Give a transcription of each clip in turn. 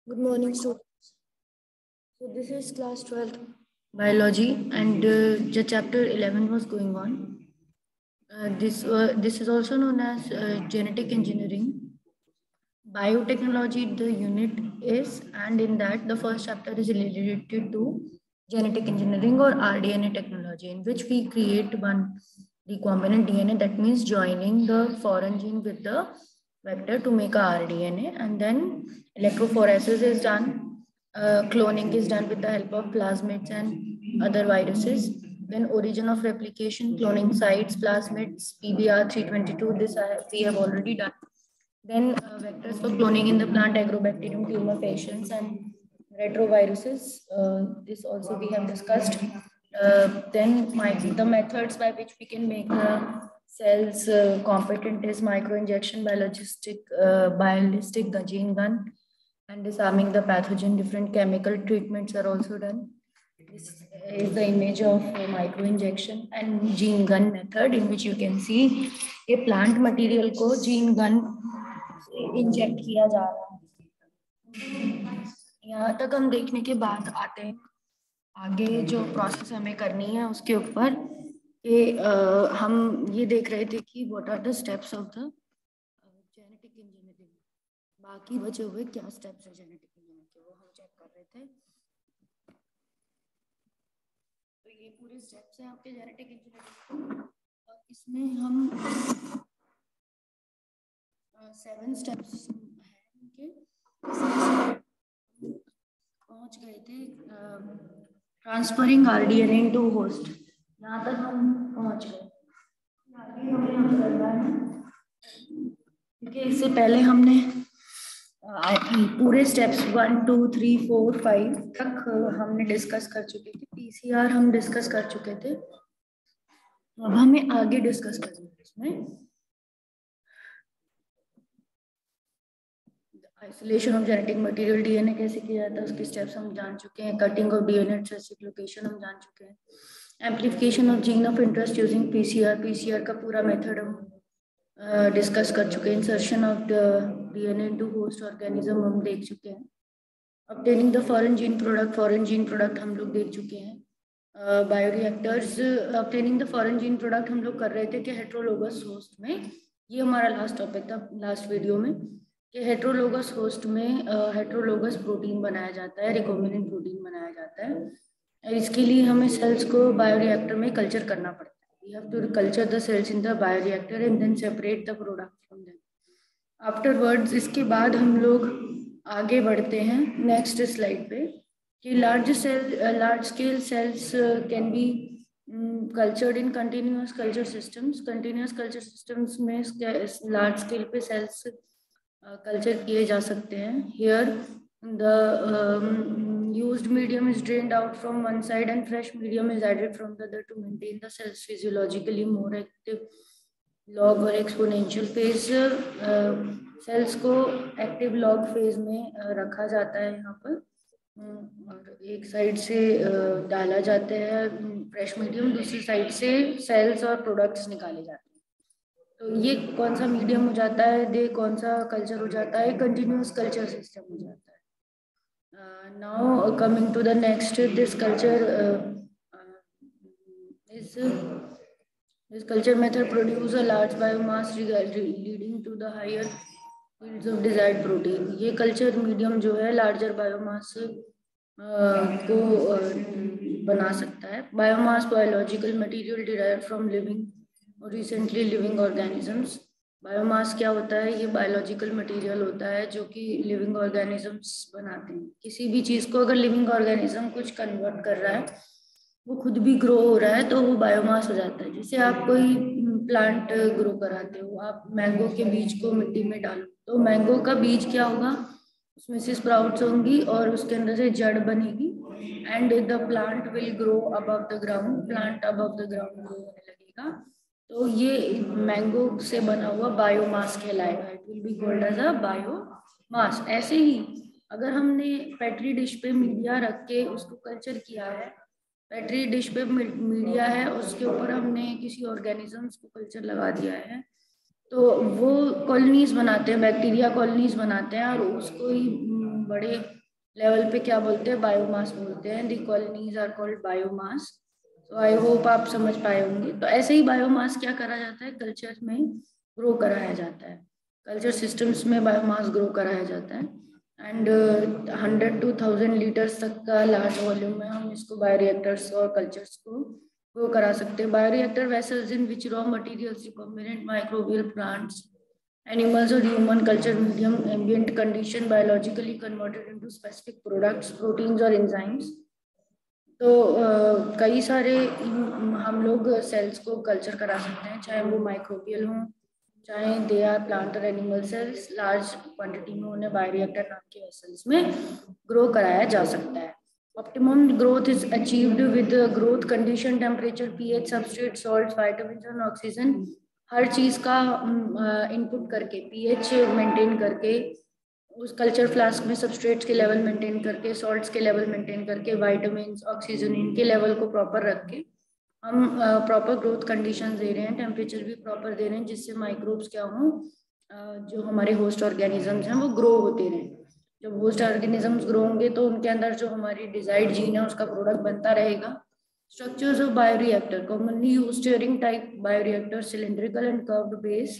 Good morning, students. So this is class 12th biology, and the chapter 11 was going on. This is also known as genetic engineering. Biotechnology, the unit is, and in that the first chapter is related to genetic engineering or rDNA technology, in which we create one recombinant DNA. That means joining the foreign gene with the vector to make a rDNA, and then electrophoresis is done. Cloning is done with the help of plasmids and other viruses. Then origin of replication, cloning sites, plasmids, PBR 322. This we have already done. Then vectors for cloning in the plant, agrobacterium, tumor patients, and retroviruses. This also we have discussed. Then the methods by which we can make the cells competent is microinjection, biologistic gene gun, and disarming the pathogen. Different chemical treatments are also done. This is the image of microinjection and gene gun method, in which you can see a plant material को gene gun inject किया जा रहा है। यहाँ तक हम देखने के बाद आते हैं आगे जो प्रोसेस हमें करनी है उसके ऊपर कि हम ये देख रहे थे कि what are the steps of the genetic engineering. बाकी बचे हुए क्या स्टेप्स है जेनेटिक इंजीनियरिंग के, वो हम चेक कर रहे थे। तो ये पूरे स्टेप्स हैं आपके जेनेटिक इंजीनियरिंग, और इसमें हम 7 स्टेप्स हैं उनके। पहुंच गए थे ट्रांसफरिंग आरडीएनए इनटू होस्ट, यहाँ तक हम पहुंच गए। आगे हमें करना है क्योंकि इससे पहले हमने पूरे स्टेप्स 1 2 3 4 5 तक हमने डिस्कस कर चुके थे। पीसीआर हम डिस्कस कर चुके थे, अब हमें आगे डिस्कस करना है। इसमें isolation of genetic material, DNA कैसे किया जाता है उसके स्टेप्स हम जान चुके हैं। Cutting of DNA at specific location हम जान चुके हैं। Amplification of gene of interest using PCR, PCR का पूरा मेथड हम डिस्कस कर चुके हैं। Insertion of the DNA into host organism हम देख चुके हैं। Obtaining the foreign gene product हम लोग देख चुके हैं। Bioreactors, obtaining the foreign gene product हम लोग कर रहे थे कि हेट्रोलोगस होस्ट में। ये हमारा लास्ट टॉपिक था लास्ट वीडियो में कि हेट्रोलोगस होस्ट में हेट्रोलोगस प्रोटीन बनाया जाता है, रिकॉम्बिनेंट प्रोटीन बनाया जाता है। इसके लिए हमें सेल्स को बायोरिएक्टर में कल्चर करना पड़ता है। We have to culture the cells in the bioreactor and then separate the product from them. Afterwards, इसके बाद हम लोग आगे बढ़ते हैं नेक्स्ट स्लाइड पे कि large scale cells can be cultured in continuous culture systems. Continuous culture systems में लार्ज स्केल पे सेल्स कल्चर किए जा सकते हैं। Here the used medium is drained out from one side and fresh medium is added from the other to maintain the cells physiologically more active log और exponential phase. Sales को active log phase में रखा जाता है यहाँ पर, और एक साइड से डाला जाता है फ्रेश मीडियम, दूसरी साइड से सेल्स और प्रोडक्ट्स निकाले जाते हैं। तो ये कौन सा मीडियम हो जाता है, कौन सा कल्चर हो जाता है, कंटिन्यूअस कल्चर सिस्टम हो जाता है। Now coming to the next, this culture method produce a large biomass leading to the higher yields of desired protein। ये कल्चर मीडियम जो है लार्जर बायोमास को बना सकता है। Biomass biological material derive from living और रिसेंटली लिविंग ऑर्गेनिजम्स। बायोमास क्या होता है, ये बायोलॉजिकल मटेरियल होता है जो कि लिविंग ऑर्गेनिजम्स बनाते हैं। किसी भी चीज़ को अगर लिविंग ऑर्गेनिज्म कुछ कन्वर्ट कर रहा है, वो खुद भी ग्रो हो रहा है, तो वो बायोमास हो जाता है। जैसे आप कोई प्लांट ग्रो कराते हो, आप मैंगो के बीज को मिट्टी में डालो तो मैंगो का बीज क्या होगा, उसमें से स्प्राउट्स होंगी और उसके अंदर से जड़ बनेगी and the plant will grow above the ground. Plant above the ground grow होने लगेगा, तो ये मैंगो से बना हुआ बायोमास कहलाएगा। It will be called as a biomass. ऐसे ही अगर हमने पेट्री डिश पे मीडिया रख के उसको कल्चर किया है, पेट्री डिश पे मीडिया है, उसके ऊपर हमने किसी ऑर्गेनिजम्स को कल्चर लगा दिया है, तो वो कॉलोनीज बनाते हैं, बैक्टीरिया कॉलोनीज बनाते हैं और उसको ही बड़े लेवल पे क्या बोलते हैं, बायोमास बोलते हैं। दी कॉलोनीज आर कॉल्ड बायोमास। तो आई होप आप समझ पाए होंगे। तो ऐसे ही बायोमास क्या करा जाता है, कल्चर में ग्रो कराया जाता है, कल्चर सिस्टम्स में बायोमास ग्रो कराया जाता है। एंड 100 to 1000 लीटर्स तक का लार्ज वॉल्यूम में हम इसको बायोरिएक्टर्स और कल्चर्स को ग्रो करा सकते हैं। Bioreactor vessels in which raw materials, recombinant microbial plants, animals or human culture medium, ambient condition, biologically converted into specific products, proteins or enzymes। तो कई सारे हम लोग सेल्स को कल्चर करा सकते हैं, चाहे वो माइक्रोबियल हों, चाहे दे आर प्लांट और एनिमल सेल्स। लार्ज क्वांटिटी में उन्हें बायोरिएक्टर नाम के वेसल्स में ग्रो कराया जा सकता है। Optimum growth is achieved with growth condition, temperature, pH, substrate, salt, vitamin और ऑक्सीजन, हर चीज का इनपुट करके, पीएच मेंटेन करके, उस कल्चर फ्लास्क में सबस्ट्रेट्स के लेवल मेंटेन करके, सॉल्ट्स के लेवल मेंटेन करके, विटामिन, ऑक्सीजन, इनके लेवल को प्रॉपर रख के हम प्रॉपर ग्रोथ कंडीशंस दे रहे हैं, टेम्परेचर भी प्रॉपर दे रहे हैं, जिससे माइक्रोब्स क्या हों, जो हमारे होस्ट ऑर्गेनिजम्स हैं वो ग्रो होते रहें। जब होस्ट ऑर्गेनिजम्स ग्रो होंगे तो उनके अंदर जो हमारी डिजायर्ड जीन है उसका प्रोडक्ट बनता रहेगा। Structures of bioreactor, commonly used stirring type bioreactor, cylindrical and curved base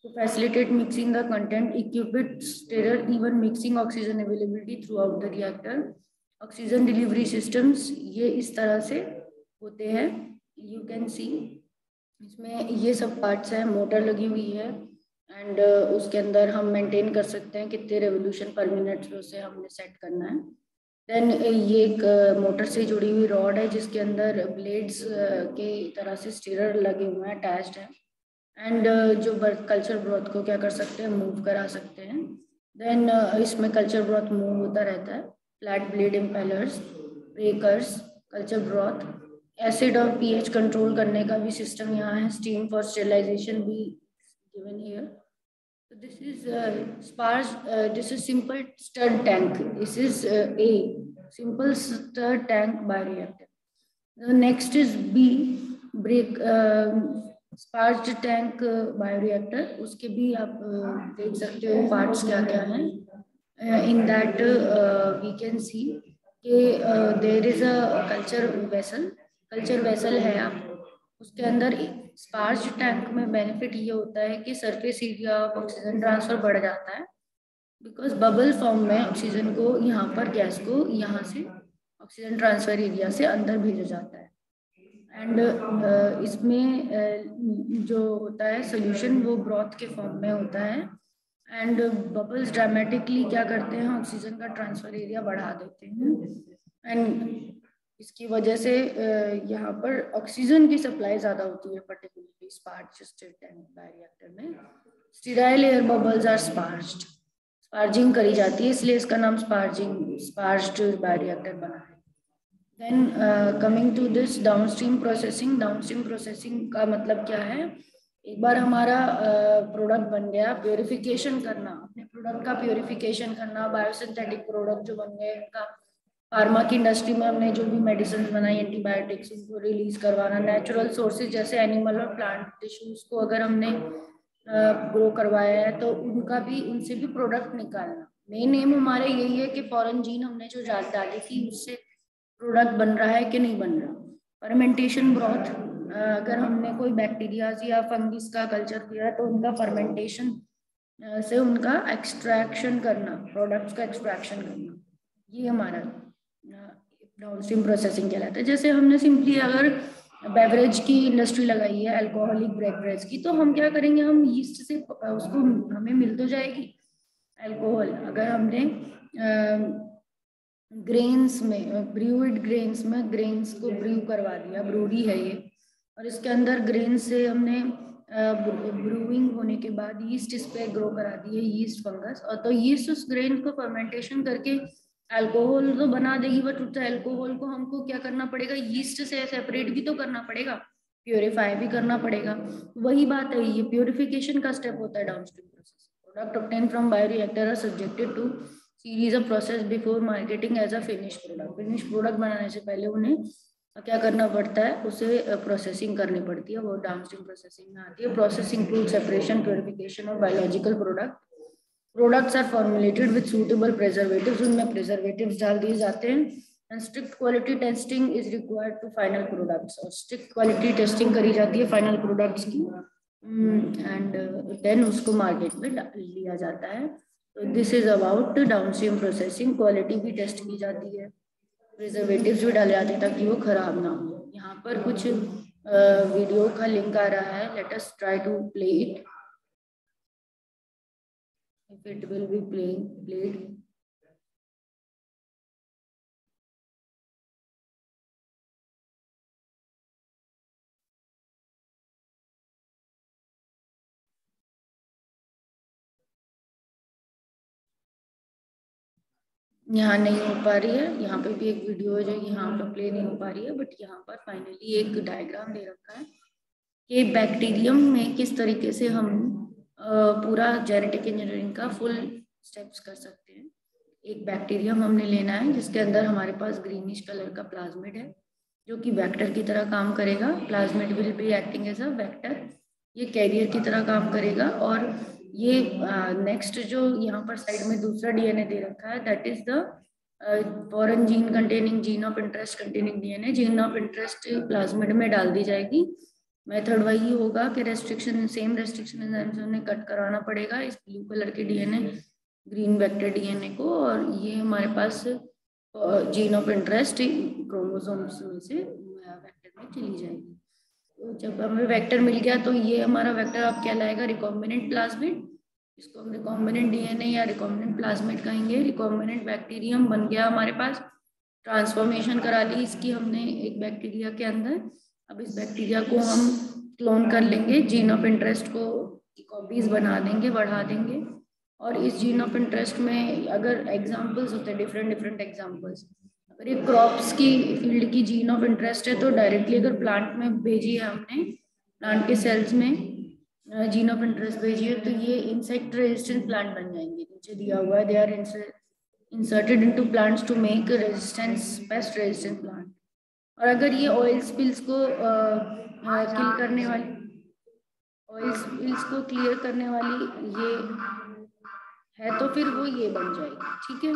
to facilitate mixing the content, equipped with stirrer, even mixing oxygen availability throughout the reactor, oxygen delivery systems, ये इस तरह से होते हैं। You can see इसमें ये सब parts हैं, मोटर लगी हुई है एंड उसके अंदर हम मेंटेन कर सकते हैं कितने रेवोल्यूशन पर मिनट उसे हमने सेट करना है। देन ये एक मोटर से जुड़ी हुई रॉड है जिसके अंदर ब्लेड्स के तरह से स्टीरर लगे हुए हैं, अटैच्ड है, एंड जो कल्चर ब्रॉथ को क्या कर सकते हैं, मूव करा सकते हैं। देन इसमें कल्चर ब्रॉथ मूव होता रहता है। Flat blade impellers, breakers, culture broth, acid और पीएच कंट्रोल करने का भी सिस्टम यहाँ है। स्टीम फॉर स्टेरिलाइजेशन भी given here. So this is sparse. This is simple stirred tank. This is A, simple stirred tank bioreactor. The next is B, break sparged tank bioreactor. उसके भी आप देख सकते हो पार्ट्स क्या क्या हैं। In that we can see कि there is a culture vessel. Culture vessel है आप, उसके अंदर स्पार्ज टैंक में बेनिफिट ये होता है कि surface area of oxygen transfer बढ़ जाता है, बिकॉज बबल फॉर्म में ऑक्सीजन को यहाँ पर, गैस को यहाँ से ऑक्सीजन ट्रांसफर एरिया से अंदर भेजा जाता है। एंड इसमें जो होता है सोल्यूशन वो ब्रॉथ के फॉर्म में होता है। एंड बबल्स ड्रामेटिकली क्या करते हैं, ऑक्सीजन का ट्रांसफर एरिया बढ़ा देते हैं एंड इसकी वजह से यहाँ पर ऑक्सीजन की सप्लाई ज़्यादा होती है, पर्टिकुलरली स्पार्ज स्टिर्ड टैंक बायोरिएक्टर में। स्टीराइल एयर बबल्स आर स्पार्ज्ड, स्पार्जिंग करी जाती है, इसलिए इसका नाम स्पार्ज्ड बायोरिएक्टर बना है। Then coming to this downstream processing. Downstream processing का मतलब क्या है, एक बार हमारा प्रोडक्ट बन गया, प्योरिफिकेशन करना, अपने प्रोडक्ट का प्योरिफिकेशन करना, बायोसिंथेटिक प्रोडक्ट जो बन गए उनका, फार्मा की इंडस्ट्री में हमने जो भी मेडिसिन बनाई, एंटीबायोटिक्स, उनको रिलीज करवाना, नेचुरल सोर्सेज जैसे एनिमल और प्लांट टिश्यूज को अगर हमने ग्रो करवाया है तो उनका भी, उनसे भी प्रोडक्ट निकालना। मेन एम हमारे यही है कि फॉरेन जीन हमने जो डाली थी उससे प्रोडक्ट बन रहा है कि नहीं बन रहा। फर्मेंटेशन ब्रॉथ, अगर हमने कोई बैक्टीरिया या फंगिस का कल्चर किया तो उनका फर्मेंटेशन से उनका एक्सट्रैक्शन करना, प्रोडक्ट्स का एक्सट्रैक्शन करना, ये हमारा डाउनस्ट्रीम प्रोसेसिंग कहलाता है। जैसे हमने सिंपली अगर बेवरेज की इंडस्ट्री लगाई है, अल्कोहलिक बेवरेज की, तो हम क्या करेंगे, हम यीस्ट से उसको, हमें मिल तो जाएगी अल्कोहल। अगर हमने ग्रेन्स में, ब्रूड ग्रेन्स में ग्रेन्स को ब्रू करवा दिया, ब्रूरी है ये, और इसके अंदर ग्रेन्स से हमने ब्रूइंग होने के बाद यीस्ट इस पे ग्रो करा दी है, यीस्ट फंगस, और तो यीस्ट उस ग्रेन को फर्मेंटेशन करके अल्कोहल तो बना देगी, बट उस अल्कोहल को हमको क्या करना पड़ेगा, यीस्ट से सेपरेट भी तो करना पड़ेगा, प्योरीफाई भी करना पड़ेगा। वही बात है, ये प्योरिफिकेशन का स्टेप होता है downstream process. Product obtain from bioreactor are subjected to series of process before marketing as a finish product. Finish product बनाने से पहले उन्हें क्या करना पड़ता है, उसे प्रोसेसिंग करनी पड़ती है, वो डाउनस्ट्रीम प्रोसेसिंग में आती है। प्रोसेस इंक्लूड सेपरेशन, प्योरिफिकेशन और biological product. Products are formulated with suitable preservatives, उनमें प्रिजर्वेटिव्स डाल दिए जाते हैं। And strict quality testing is required to final products, और स्ट्रिक्ट क्वालिटी टेस्टिंग करी जाती है फाइनल प्रोडक्ट्स की, एंड देन उसको मार्केट में लिया जाता है। तो this is about downstream processing. Quality भी टेस्ट की जाती है, प्रिजर्वेटिव्स भी डाले जाते हैं ताकि वो खराब ना हो। यहाँ पर कुछ वीडियो का लिंक आ रहा है, let us try to play it, if it will be played. यहाँ नहीं हो पा रही है, यहाँ पे भी एक वीडियो है जो यहाँ पर प्ले नहीं हो पा रही है, बट यहाँ पर फाइनली एक डायग्राम दे रखा है कि बैक्टीरियम में किस तरीके से हम पूरा जेनेटिक इंजीनियरिंग का फुल स्टेप्स कर सकते हैं। एक बैक्टीरियम हमने लेना है जिसके अंदर हमारे पास ग्रीनिश कलर का प्लाज्मिड है जो कि वेक्टर की तरह काम करेगा। Plasmid will be acting as a vector, ये कैरियर की तरह काम करेगा। और ये नेक्स्ट जो यहाँ पर साइड में दूसरा डीएनए दे रखा है, that is the foreign gene containing gene of interest containing DNA. Gene of interest plasmid में डाल दी जाएगी। मेथड वही होगा कि रेस्ट्रिक्शन, सेम रेस्ट्रिक्शन एंजाइम से उन्हें कट कराना पड़ेगा इस ब्लू कलर के डीएनए, ग्रीन वेक्टर डीएनए को, और ये हमारे पास जीन ऑफ इंटरेस्ट क्रोमोसोम्स में से वेक्टर में चली जाएगी। तो जब हमें वेक्टर मिल गया तो ये हमारा वेक्टर अब कहलाएगा रिकॉम्बिनेंट प्लाज्मिड। इसको हम रिकॉम्बिनेंट डीएनए या रिकॉम्बिनेंट प्लाज्मिड कहेंगे। रिकॉम्बिनेंट बैक्टीरियम बन गया हमारे पास, ट्रांसफॉर्मेशन करा ली इसकी हमने एक बैक्टीरिया के अंदर। अब इस बैक्टीरिया को हम क्लोन कर लेंगे, जीन ऑफ इंटरेस्ट को कॉपीज बना देंगे, बढ़ा देंगे। और इस जीन ऑफ इंटरेस्ट में अगर एग्जाम्पल्स होते हैं, डिफरेंट डिफरेंट एग्जाम्पल्स, अगर ये क्रॉप्स की फील्ड की जीन ऑफ इंटरेस्ट है तो डायरेक्टली अगर प्लांट में भेजी है हमने, प्लांट के सेल्स में जीन ऑफ इंटरेस्ट भेजी है, तो ये इंसेक्ट रेजिस्टेंट प्लांट बन जाएंगे। नीचे दिया हुआ है, they are inserted into plants to make resistance, pest resistant plant. और अगर ये ऑयल स्पिल्स को किल करने वाली, ऑयल स्पिल्स को क्लियर करने वाली ये है, तो फिर वो ये बन जाएगी। ठीक है।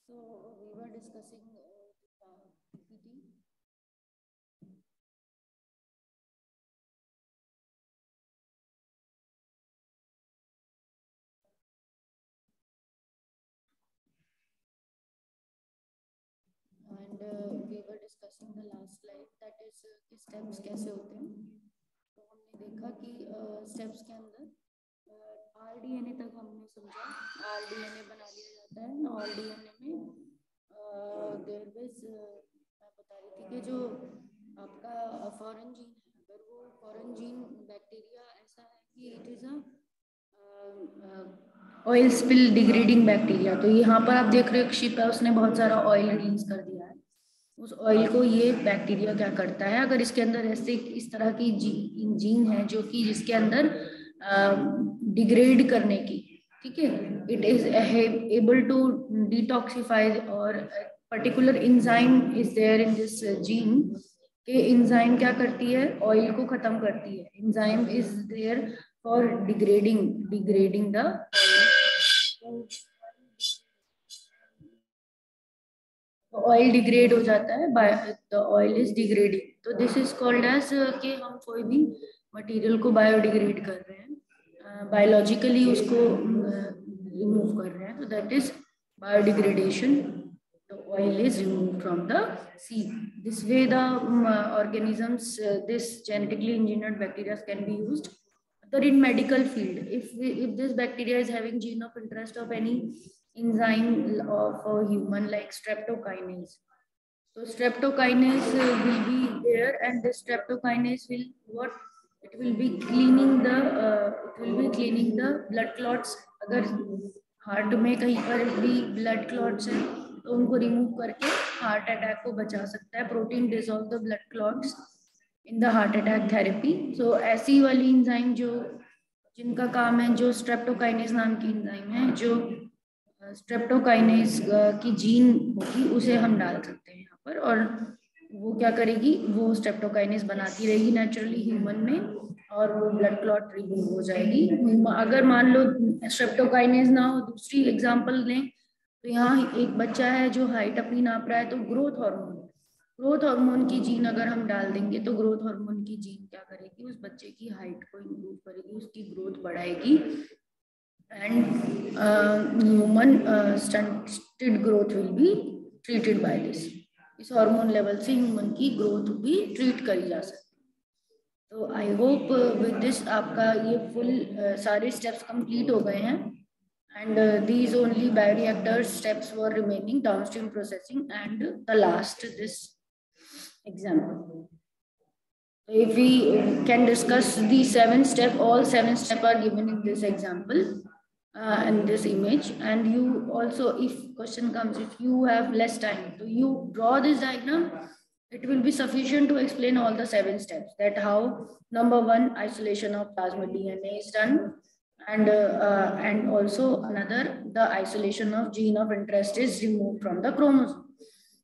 So we were discussing PPT. And we were discussing the last slide, that is कि steps कैसे होते हैं. तो हमने देखा कि steps के अंदर RDNA तक हमने समझा. RDNA बना लिया जाता है. RDNA में देयर वाज मैं बता रही थी कि जो आपका फॉरेन जीन है, अगर वो फॉरेन जीन बैक्टीरिया ऐसा है कि it is oil spill degrading bacteria, तो यहाँ पर आप देख रहे हो एक शिप है, उसने बहुत सारा ऑयल रिलीज कर दिया है. उस ऑयल को ये बैक्टीरिया क्या करता है, अगर इसके अंदर ऐसे इस तरह की जीन है जो कि जिसके अंदर डिग्रेड करने की, ठीक है, it is able to detoxify, और particular enzyme is there in this gene के इंजाइम क्या करती है, ऑयल को खत्म करती है. Enzyme is there for degrading the oil degrade हो जाता है, द ऑयल इज डिग्रेडिंग. तो दिस इज कॉल्ड एज कि हम कोई भी मटेरियल को बायोडिग्रेड कर रहे हैं, बायोलॉजिकली उसको रिमूव कर रहे हैं, तो that is biodegradation. The oil is removed from the seed. This way the organisms, this genetically engineered bacteria can be used. But in medical field, if this bacteria is having gene of interest of any enzyme of a human like streptokinase, so streptokinase will be there, and the streptokinase will what? It will be cleaning the blood clots. अगर heart में कहीं पर भी blood clots हैं तो उनको remove करके heart attack को बचा सकता है. Protein dissolve the blood clots in the heart attack therapy. So ऐसी वाली इंजाइम जो जिनका काम है, जो स्ट्रेप्टोकाइनेज नाम की इंजाइम है, जो स्ट्रेप्टोकाइनेज की जीन होगी उसे हम डाल सकते हैं यहाँ पर, और वो क्या करेगी, वो स्ट्रेप्टोकाइनेज बनाती रहेगी नेचुरली ह्यूमन में, और वो ब्लड क्लॉट रिमूव हो जाएगी. अगर मान लो स्ट्रेप्टोकाइनेज ना हो, दूसरी एग्जांपल लें, तो यहाँ एक बच्चा है जो हाइट अपनी नाप रहा है, तो ग्रोथ हार्मोन की जीन अगर हम डाल देंगे तो ग्रोथ हार्मोन की जीन क्या करेगी, उस बच्चे की हाइट को इम्प्रूव करेगी, उसकी ग्रोथ बढ़ाएगी, and human stunted growth will be treated by this. इस हार्मोन लेवल से ह्यूमन की ग्रोथ भी ट्रीट करी जा सकती है. तो आई होप विद दिस आपका ये फुल सारे स्टेप्स कंप्लीट हो गए हैं, and these only bioreactor steps were remaining, downstream processing, and the last this example. If we can discuss the 7 steps, all 7 steps are given in this example and this image. And you also, if question comes, if you have less time, so you draw this diagram, it will be sufficient to explain all the 7 steps, that how number 1 isolation of plasmid DNA is done, and also another, the isolation of gene of interest is removed from the chromosome.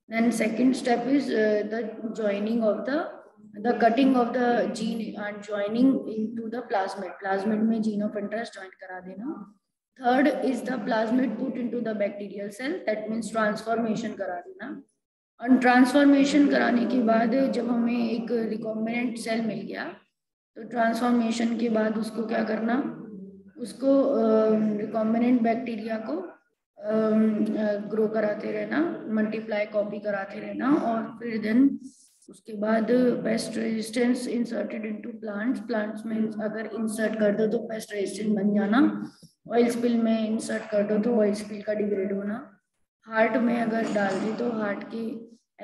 Then second step is the joining of the cutting of the gene and joining into the plasmid में gene of interest join करा देना. Third is the plasmid put into the bacterial cell, that means transformation करा देना. और transformation कराने के बाद जब हमें एक रिकॉम्बिनेंट सेल मिल गया, तो ट्रांसफॉर्मेशन के बाद उसको क्या करना, उसको रिकॉम्बिनेंट बैक्टीरिया को ग्रो कराते रहना, मल्टीप्लाई कॉपी कराते रहना, और फिर देन उसके बाद paste resistance inserted into plants में अगर इंसर्ट कर दो तो पेस्ट रेजिस्टेंट बन जाना, ऑयल स्पिल में इंसर्ट कर दो तो ऑयल स्पिल का डिग्रेड होना, हार्ट में अगर डाल दें तो हार्ट की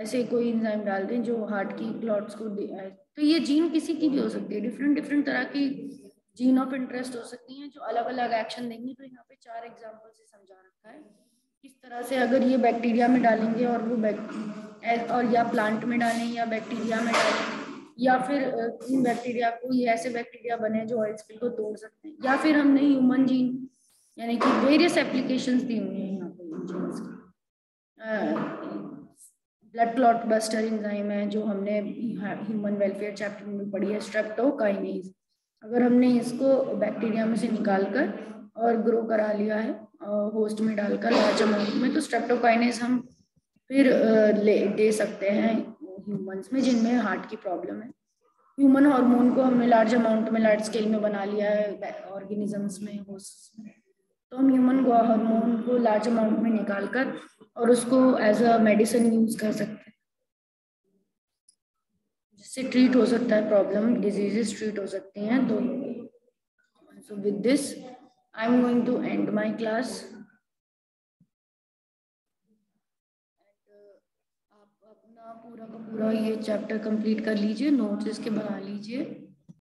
ऐसे कोई इंजाइम डाल दें जो हार्ट की क्लॉट्स को तो ये जीन किसी की भी हो सकती है, डिफरेंट तरह की जीन ऑफ इंटरेस्ट हो सकती हैं जो अलग अलग एक्शन देंगी. तो यहाँ पे 4 एग्जाम्पल से समझा रखा है किस तरह से अगर ये बैक्टीरिया में डालेंगे और वो और या प्लांट में डालें या बैक्टीरिया में डालें, या फिर इन बैक्टीरिया को ये ऐसे बैक्टीरिया बने जो ऑयल स्पिल को तोड़ सकते हैं, या फिर हमने ह्यूमन जीन यानी कि वेरियस एप्लीकेशंस दी हुई हैं यहाँ पे जीन्स की. ब्लड क्लॉट बस्टर एंजाइम है जो हमने ह्यूमन वेलफेयर चैप्टर में पढ़ी है, स्ट्रेप्टोकाइनेज. अगर हमने इसको बैक्टीरिया में से निकाल कर और ग्रो करा लिया है होस्ट में डालकर लार्ज अमाउंट में, तो स्ट्रेप्टोकाइनेस हम फिर दे सकते हैं ह्यूमंस में जिनमें हार्ट की प्रॉब्लम है। ह्यूमन हार्मोन को हमने लार्ज अमाउंट में, लार्ज स्केल में बना लिया है ऑर्गेनिजम्स में, होस्ट में, तो हम ह्यूमन हार्मोन को लार्ज अमाउंट में निकाल कर और उसको एज अ मेडिसिन यूज कर सकते हैं, जिससे ट्रीट हो सकता है, प्रॉब्लम डिजीजेस ट्रीट हो सकती हैं। तो so with this I am going to end my class। आप अपना पूरा का पूरा ये चैप्टर कंप्लीट कर लीजिए, नोट्स इसके बना लीजिए।